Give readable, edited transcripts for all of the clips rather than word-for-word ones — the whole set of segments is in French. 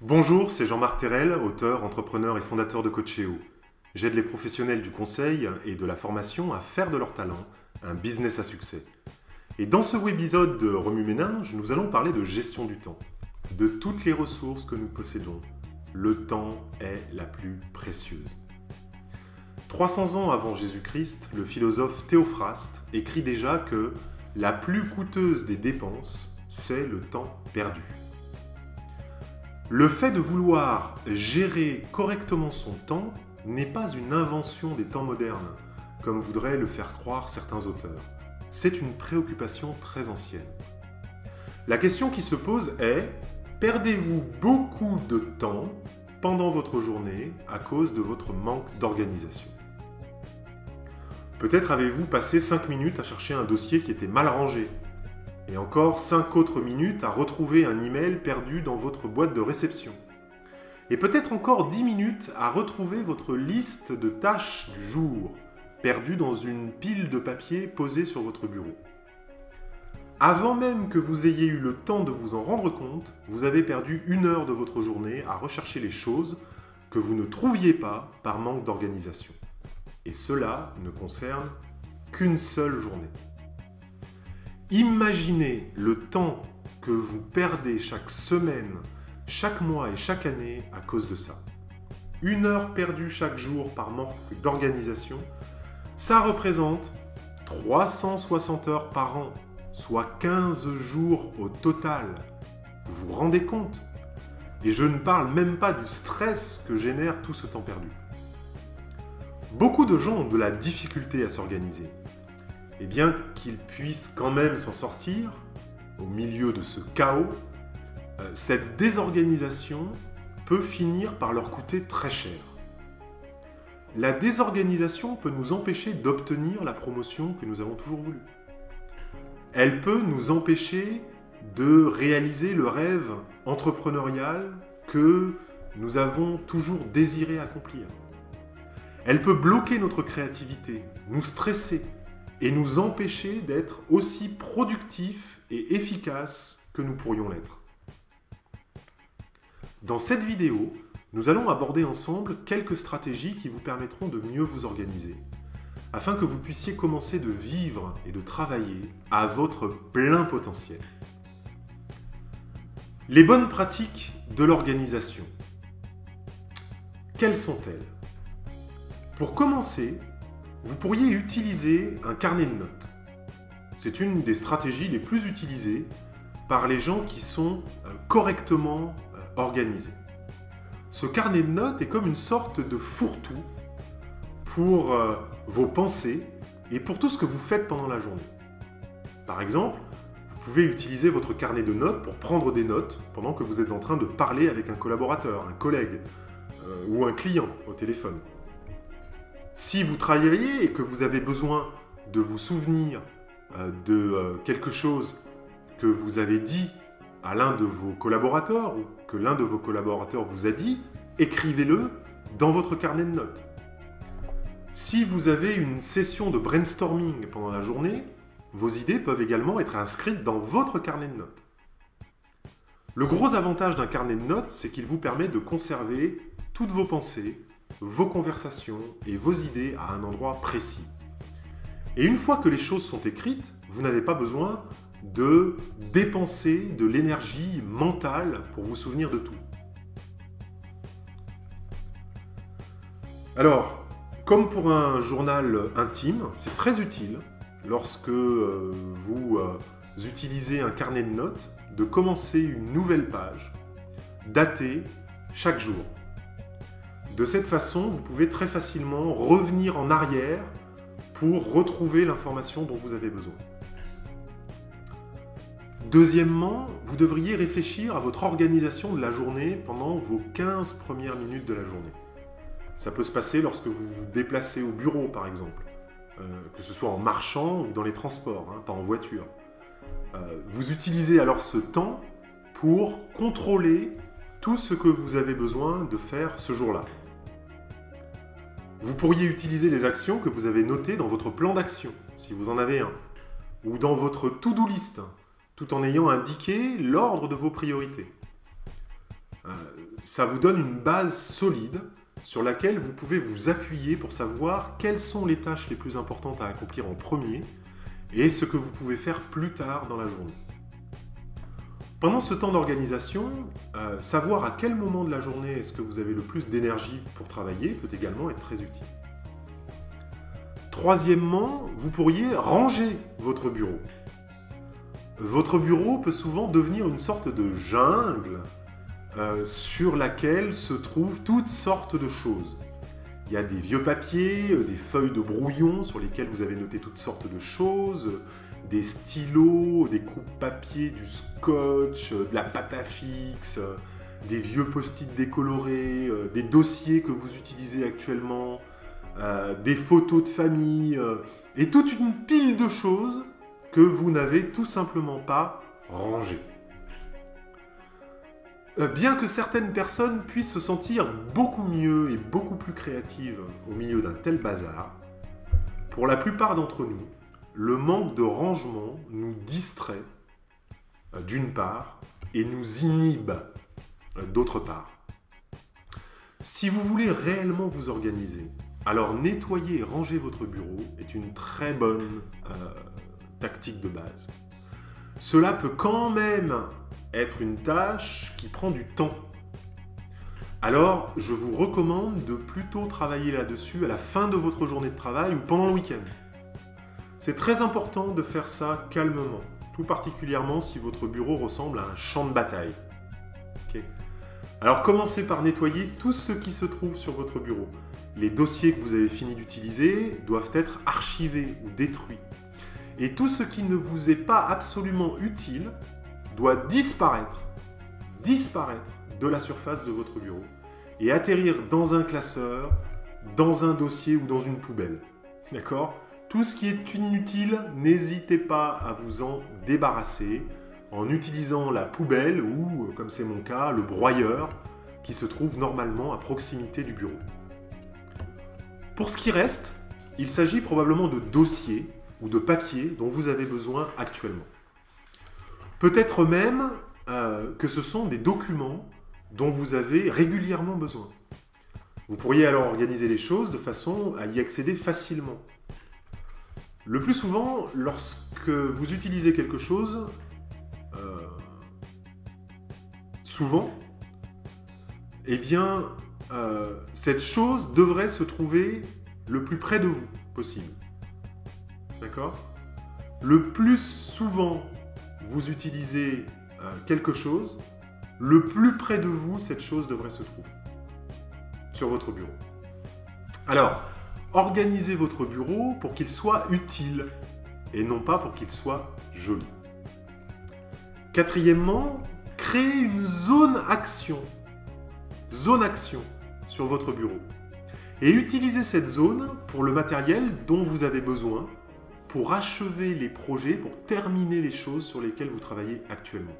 Bonjour, c'est Jean-Marc Terrel, auteur, entrepreneur et fondateur de Coachéo. J'aide les professionnels du conseil et de la formation à faire de leur talent un business à succès. Et dans ce webisode de Remue Ménage, nous allons parler de gestion du temps. De toutes les ressources que nous possédons, le temps est la plus précieuse. 300 ans avant Jésus-Christ, le philosophe Théophraste écrit déjà que la plus coûteuse des dépenses, c'est le temps perdu. Le fait de vouloir gérer correctement son temps n'est pas une invention des temps modernes, comme voudraient le faire croire certains auteurs. C'est une préoccupation très ancienne. La question qui se pose est, perdez-vous beaucoup de temps pendant votre journée à cause de votre manque d'organisation ? Peut-être avez-vous passé 5 minutes à chercher un dossier qui était mal rangé, et encore 5 autres minutes à retrouver un email perdu dans votre boîte de réception. Et peut-être encore 10 minutes à retrouver votre liste de tâches du jour, perdue dans une pile de papier posée sur votre bureau. Avant même que vous ayez eu le temps de vous en rendre compte, vous avez perdu 1 heure de votre journée à rechercher les choses que vous ne trouviez pas par manque d'organisation. Et cela ne concerne qu'une seule journée. Imaginez le temps que vous perdez chaque semaine, chaque mois et chaque année à cause de ça. 1 heure perdue chaque jour par manque d'organisation, ça représente 360 heures par an, soit 15 jours au total. Vous vous rendez compte ? Et je ne parle même pas du stress que génère tout ce temps perdu. Beaucoup de gens ont de la difficulté à s'organiser. Et bien qu'ils puissent quand même s'en sortir, au milieu de ce chaos, cette désorganisation peut finir par leur coûter très cher. La désorganisation peut nous empêcher d'obtenir la promotion que nous avons toujours voulu. Elle peut nous empêcher de réaliser le rêve entrepreneurial que nous avons toujours désiré accomplir. Elle peut bloquer notre créativité, nous stresser, et nous empêcher d'être aussi productifs et efficaces que nous pourrions l'être. Dans cette vidéo, nous allons aborder ensemble quelques stratégies qui vous permettront de mieux vous organiser, afin que vous puissiez commencer de vivre et de travailler à votre plein potentiel. Les bonnes pratiques de l'organisation. Quelles sont-elles ? Pour commencer, vous pourriez utiliser un carnet de notes. C'est une des stratégies les plus utilisées par les gens qui sont correctement organisés. Ce carnet de notes est comme une sorte de fourre-tout pour vos pensées et pour tout ce que vous faites pendant la journée. Par exemple, vous pouvez utiliser votre carnet de notes pour prendre des notes pendant que vous êtes en train de parler avec un collaborateur, un collègue ou un client au téléphone. Si vous travaillez et que vous avez besoin de vous souvenir de quelque chose que vous avez dit à l'un de vos collaborateurs ou que l'un de vos collaborateurs vous a dit, écrivez-le dans votre carnet de notes. Si vous avez une session de brainstorming pendant la journée, vos idées peuvent également être inscrites dans votre carnet de notes. Le gros avantage d'un carnet de notes, c'est qu'il vous permet de conserver toutes vos pensées, vos conversations et vos idées à un endroit précis. Et une fois que les choses sont écrites, vous n'avez pas besoin de dépenser de l'énergie mentale pour vous souvenir de tout. Alors, comme pour un journal intime, c'est très utile lorsque vous utilisez un carnet de notes de commencer une nouvelle page, datée chaque jour. De cette façon, vous pouvez très facilement revenir en arrière pour retrouver l'information dont vous avez besoin. Deuxièmement, vous devriez réfléchir à votre organisation de la journée pendant vos 15 premières minutes de la journée. Ça peut se passer lorsque vous vous déplacez au bureau, par exemple, que ce soit en marchant ou dans les transports, pas en voiture. Vous utilisez alors ce temps pour contrôler tout ce que vous avez besoin de faire ce jour-là. Vous pourriez utiliser les actions que vous avez notées dans votre plan d'action, si vous en avez un, ou dans votre to-do list, tout en ayant indiqué l'ordre de vos priorités. ça vous donne une base solide sur laquelle vous pouvez vous appuyer pour savoir quelles sont les tâches les plus importantes à accomplir en premier et ce que vous pouvez faire plus tard dans la journée. Pendant ce temps d'organisation, savoir à quel moment de la journée est-ce que vous avez le plus d'énergie pour travailler peut également être très utile. Troisièmement, vous pourriez ranger votre bureau. Votre bureau peut souvent devenir une sorte de jungle sur laquelle se trouvent toutes sortes de choses. Il y a des vieux papiers, des feuilles de brouillon sur lesquelles vous avez noté toutes sortes de choses, des stylos, des coupes-papier, du scotch, de la pâte à fixe, des vieux post-it décolorés, des dossiers que vous utilisez actuellement, des photos de famille, et toute une pile de choses que vous n'avez tout simplement pas rangées. Bien que certaines personnes puissent se sentir beaucoup mieux et beaucoup plus créatives au milieu d'un tel bazar, pour la plupart d'entre nous, le manque de rangement nous distrait d'une part et nous inhibe d'autre part. Si vous voulez réellement vous organiser, alors nettoyer et ranger votre bureau est une très bonne tactique de base. Cela peut quand même être une tâche qui prend du temps. Alors, je vous recommande de plutôt travailler là-dessus à la fin de votre journée de travail ou pendant le week-end. C'est très important de faire ça calmement, tout particulièrement si votre bureau ressemble à un champ de bataille. Okay. Alors, commencez par nettoyer tout ce qui se trouve sur votre bureau. Les dossiers que vous avez fini d'utiliser doivent être archivés ou détruits. Et tout ce qui ne vous est pas absolument utile doit disparaître de la surface de votre bureau et atterrir dans un classeur, dans un dossier ou dans une poubelle. D'accord ? Tout ce qui est inutile, n'hésitez pas à vous en débarrasser en utilisant la poubelle ou, comme c'est mon cas, le broyeur qui se trouve normalement à proximité du bureau. Pour ce qui reste, il s'agit probablement de dossiers ou de papiers dont vous avez besoin actuellement. Peut-être même que ce sont des documents dont vous avez régulièrement besoin. Vous pourriez alors organiser les choses de façon à y accéder facilement. Le plus souvent, lorsque vous utilisez quelque chose, souvent, eh bien, cette chose devrait se trouver le plus près de vous possible. D'accord ? Le plus souvent vous utilisez quelque chose, le plus près de vous, cette chose devrait se trouver sur votre bureau. Alors, organisez votre bureau pour qu'il soit utile et non pas pour qu'il soit joli. Quatrièmement, créez une zone action sur votre bureau et utilisez cette zone pour le matériel dont vous avez besoin pour achever les projets, pour terminer les choses sur lesquelles vous travaillez actuellement.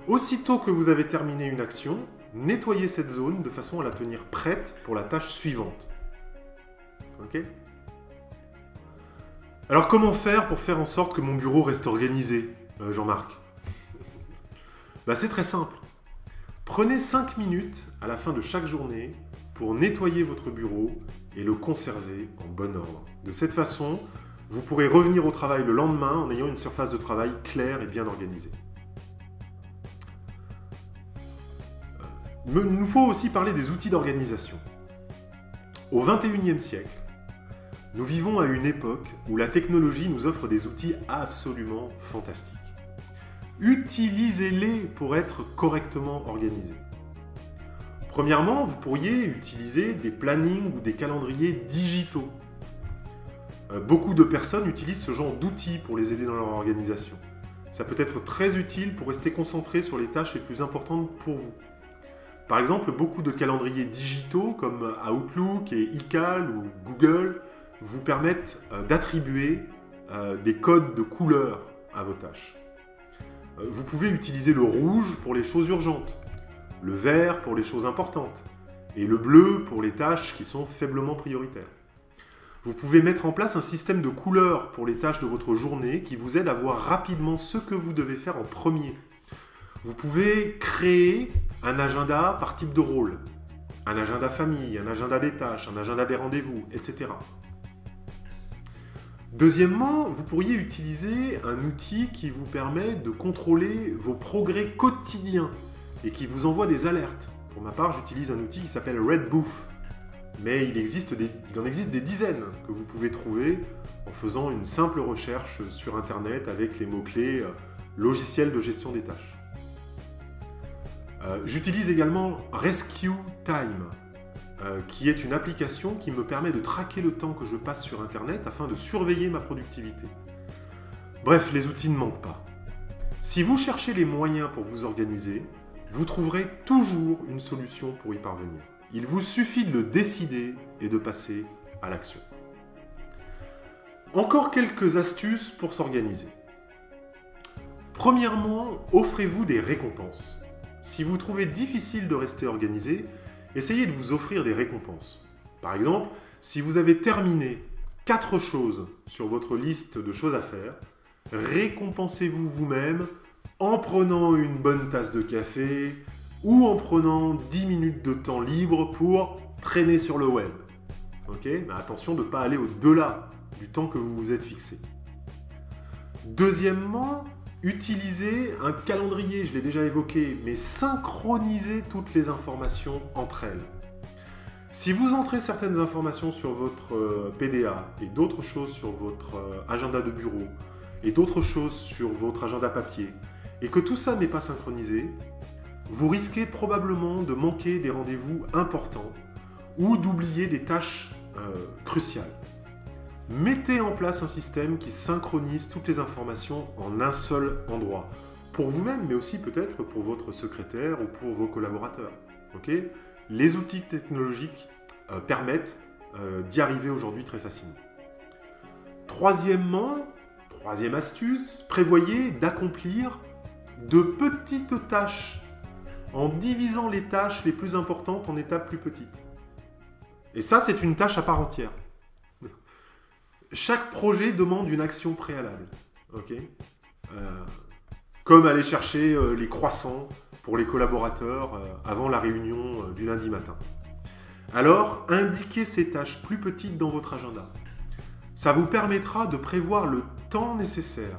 Aussitôt que vous avez terminé une action, nettoyez cette zone de façon à la tenir prête pour la tâche suivante. Ok ? Alors comment faire pour faire en sorte que mon bureau reste organisé, Jean-Marc ? C'est très simple. Prenez 5 minutes à la fin de chaque journée pour nettoyer votre bureau et le conserver en bon ordre. De cette façon, vous pourrez revenir au travail le lendemain en ayant une surface de travail claire et bien organisée. Il nous faut aussi parler des outils d'organisation. Au XXIe siècle, nous vivons à une époque où la technologie nous offre des outils absolument fantastiques. Utilisez-les pour être correctement organisés. Premièrement, vous pourriez utiliser des plannings ou des calendriers digitaux. Beaucoup de personnes utilisent ce genre d'outils pour les aider dans leur organisation. Ça peut être très utile pour rester concentré sur les tâches les plus importantes pour vous. Par exemple, beaucoup de calendriers digitaux comme Outlook et iCal ou Google vous permettent d'attribuer des codes de couleurs à vos tâches. Vous pouvez utiliser le rouge pour les choses urgentes, le vert pour les choses importantes et le bleu pour les tâches qui sont faiblement prioritaires. Vous pouvez mettre en place un système de couleurs pour les tâches de votre journée qui vous aide à voir rapidement ce que vous devez faire en premier. Vous pouvez créer un agenda par type de rôle. Un agenda famille, un agenda des tâches, un agenda des rendez-vous, etc. Deuxièmement, vous pourriez utiliser un outil qui vous permet de contrôler vos progrès quotidiens et qui vous envoie des alertes. Pour ma part, j'utilise un outil qui s'appelle Redboof. Mais il en existe des dizaines que vous pouvez trouver en faisant une simple recherche sur Internet avec les mots-clés logiciel de gestion des tâches. J'utilise également Rescue Time, qui est une application qui me permet de traquer le temps que je passe sur Internet afin de surveiller ma productivité. Bref, les outils ne manquent pas. Si vous cherchez les moyens pour vous organiser, vous trouverez toujours une solution pour y parvenir. Il vous suffit de le décider et de passer à l'action. Encore quelques astuces pour s'organiser. Premièrement, offrez-vous des récompenses. Si vous trouvez difficile de rester organisé, essayez de vous offrir des récompenses. Par exemple, si vous avez terminé 4 choses sur votre liste de choses à faire, récompensez-vous vous-même en prenant une bonne tasse de café ou en prenant 10 minutes de temps libre pour traîner sur le web. Ok ? Mais attention de ne pas aller au-delà du temps que vous vous êtes fixé. Deuxièmement, utilisez un calendrier, je l'ai déjà évoqué, mais synchronisez toutes les informations entre elles. Si vous entrez certaines informations sur votre PDA et d'autres choses sur votre agenda de bureau et d'autres choses sur votre agenda papier et que tout ça n'est pas synchronisé, vous risquez probablement de manquer des rendez-vous importants ou d'oublier des tâches cruciales. Mettez en place un système qui synchronise toutes les informations en un seul endroit, pour vous-même, mais aussi peut-être pour votre secrétaire ou pour vos collaborateurs. Okay ? Les outils technologiques permettent d'y arriver aujourd'hui très facilement. Troisième astuce, prévoyez d'accomplir de petites tâches en divisant les tâches les plus importantes en étapes plus petites. Et ça, c'est une tâche à part entière. Chaque projet demande une action préalable. Okay ? Comme aller chercher les croissants pour les collaborateurs avant la réunion du lundi matin. Alors, indiquez ces tâches plus petites dans votre agenda. Ça vous permettra de prévoir le temps nécessaire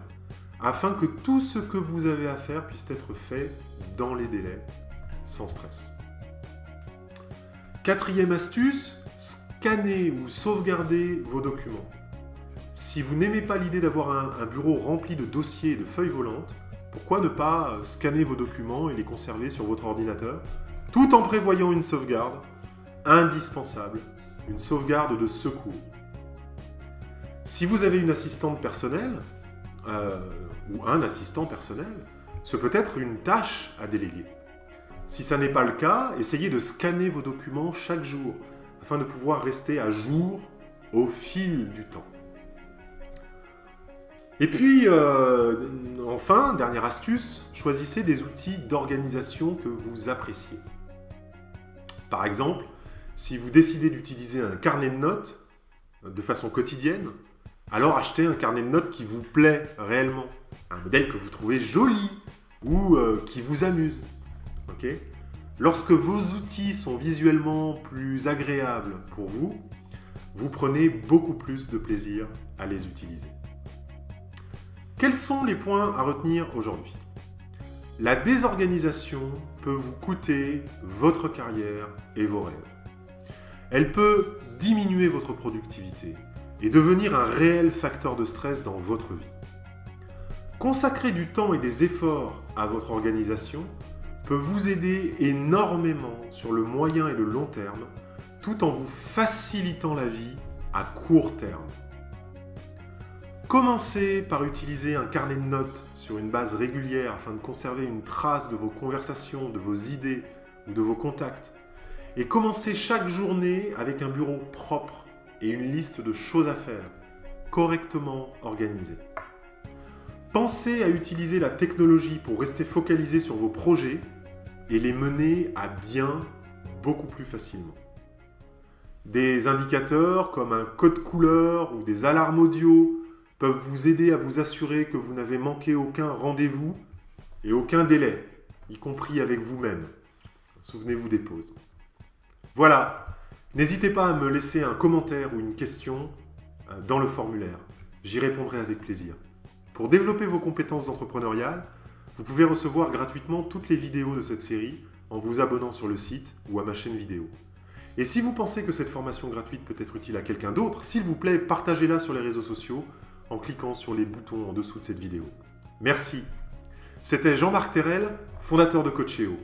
afin que tout ce que vous avez à faire puisse être fait dans les délais, sans stress. Quatrième astuce, scannez ou sauvegardez vos documents. Si vous n'aimez pas l'idée d'avoir un bureau rempli de dossiers et de feuilles volantes, pourquoi ne pas scanner vos documents et les conserver sur votre ordinateur, tout en prévoyant une sauvegarde indispensable, une sauvegarde de secours. Si vous avez une assistante personnelle, ou un assistant personnel, ce peut être une tâche à déléguer. Si ça n'est pas le cas, essayez de scanner vos documents chaque jour, afin de pouvoir rester à jour au fil du temps. Et puis, enfin, dernière astuce, choisissez des outils d'organisation que vous appréciez. Par exemple, si vous décidez d'utiliser un carnet de notes de façon quotidienne, alors achetez un carnet de notes qui vous plaît réellement, un modèle que vous trouvez joli ou qui vous amuse. Okay ? Lorsque vos outils sont visuellement plus agréables pour vous, vous prenez beaucoup plus de plaisir à les utiliser. Quels sont les points à retenir aujourd'hui ? La désorganisation peut vous coûter votre carrière et vos rêves. Elle peut diminuer votre productivité et devenir un réel facteur de stress dans votre vie. Consacrer du temps et des efforts à votre organisation peut vous aider énormément sur le moyen et le long terme, tout en vous facilitant la vie à court terme. Commencez par utiliser un carnet de notes sur une base régulière afin de conserver une trace de vos conversations, de vos idées ou de vos contacts. Et commencez chaque journée avec un bureau propre et une liste de choses à faire, correctement organisée. Pensez à utiliser la technologie pour rester focalisé sur vos projets et les mener à bien beaucoup plus facilement. Des indicateurs comme un code couleur ou des alarmes audio peuvent vous aider à vous assurer que vous n'avez manqué aucun rendez-vous et aucun délai, y compris avec vous-même. Souvenez-vous des pauses. Voilà, n'hésitez pas à me laisser un commentaire ou une question dans le formulaire. J'y répondrai avec plaisir. Pour développer vos compétences entrepreneuriales, vous pouvez recevoir gratuitement toutes les vidéos de cette série en vous abonnant sur le site ou à ma chaîne vidéo. Et si vous pensez que cette formation gratuite peut être utile à quelqu'un d'autre, s'il vous plaît, partagez-la sur les réseaux sociaux en cliquant sur les boutons en dessous de cette vidéo. Merci. C'était Jean-Marc Terrel, fondateur de Coachéo.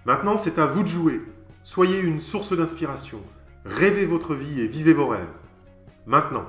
Maintenant, c'est à vous de jouer. Soyez une source d'inspiration. Rêvez votre vie et vivez vos rêves. Maintenant.